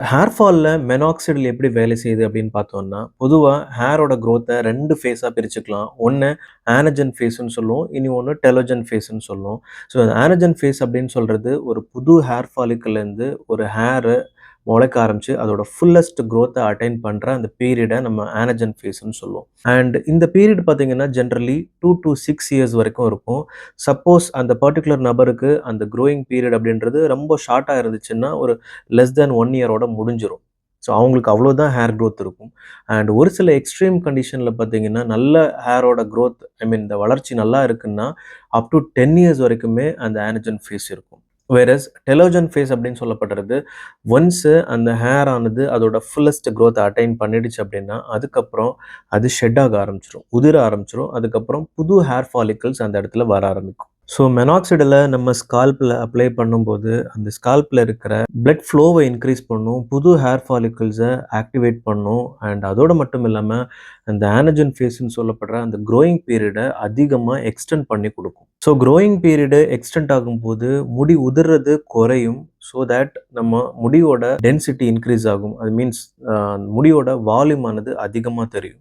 Hair ஃபால்ல மெனாக்சிடில் எப்படி வேலை செய்யுது அப்படின்னு பார்த்தோம்னா, பொதுவா ஹேரோட குரோத்த 2 ஃபேஸா பிரிச்சுக்கலாம். ஒண்ணு ஆனஜன் ஃபேஸ்ன்னு சொல்லுவோம். இனி ஒண்ணு டெலோஜன் ஃபேஸ்ன்னு சொல்லுவோம். ஸோ ஆனஜன் ஃபேஸ் அப்படின்னு சொல்றது ஒரு புது ஹேர் ஃபாலிக்கல்லேருந்து ஒரு ஹேர் முளைக்க ஆரம்பிச்சு அதோட ஃபுல்லஸ்ட் குரோத்த அட்டைன் பண்ற அந்த பீரியட நம்ம ஆனஜன் ஃபேஸ்ன்னு சொல்லுவோம். அண்ட் இந்த பீரியட் பார்த்தீங்கன்னா, ஜெனரலி 2 டூ 6 இயர்ஸ் வரைக்கும் இருக்கும். சப்போஸ் அந்த பர்ட்டிகுலர் நபருக்கு அந்த க்ரோயிங் பீரியட் அப்படின்றது ரொம்ப ஷார்ட்டா இருந்துச்சுன்னா, ஒரு லெஸ் தென் 1 இயரோட முடிஞ்சிரும். ஸோ அவங்களுக்கு அவ்வளோதான் ஹேர் குரோத் இருக்கும். அண்ட் ஒரு சில எக்ஸ்ட்ரீம் கண்டிஷன்ல பார்த்தீங்கன்னா, நல்ல ஹேரோட குரோத் இந்த வளர்ச்சி நல்லா இருக்குன்னா, அப் டூ 10 இயர்ஸ் வரைக்குமே அந்த ஆனஜன் ஃபேஸ் இருக்கும். வேறஸ் டெலோஜன் ஃபேஸ் அப்படின்னு சொல்லப்படுறது, ஒன்ஸ் அந்த ஹேர் ஆனது அதோட ஃபுல்லஸ்ட் குரோத்த அட்டைன் பண்ணிடுச்சு அப்படின்னா, அதுக்கப்புறம் அது ஷெட் ஆக ஆரம்பிச்சுரும். உதிர ஆரம்பிச்சுரும். அதுக்கப்புறம் புது ஹேர் ஃபாலிகல்ஸ் அந்த இடத்துல வர ஆரம்பிக்கும். ஸோ மெனாக்சிடில நம்ம ஸ்கால்ப்ல அப்ளை பண்ணும்போது, அந்த ஸ்கால்ப்ல இருக்கிற பிளட் ஃப்ளோவ இன்க்ரீஸ் பண்ணும். புது ஹேர் ஃபாலிகல்ஸ ஆக்டிவேட் பண்ணும். அண்ட் அதோட மட்டும் இல்லாம, அந்த ஆனஜன் ஃபேஸ்ன்னு சொல்லப்படுற அந்த க்ரோயிங் பீரியட அதிகமா எக்ஸ்டெண்ட் பண்ணி குடுக்கும். ஸோ க்ரோயிங் பீரியடு எக்ஸ்டெண்ட் ஆகும்போது, முடி உதிர்றது குறையும். ஸோ தட் நம்ம முடியோட டென்சிட்டி இன்க்ரீஸ் ஆகும். அது மீன்ஸ் முடியோட வால்யூம் ஆனது அதிகமா தெரியும்.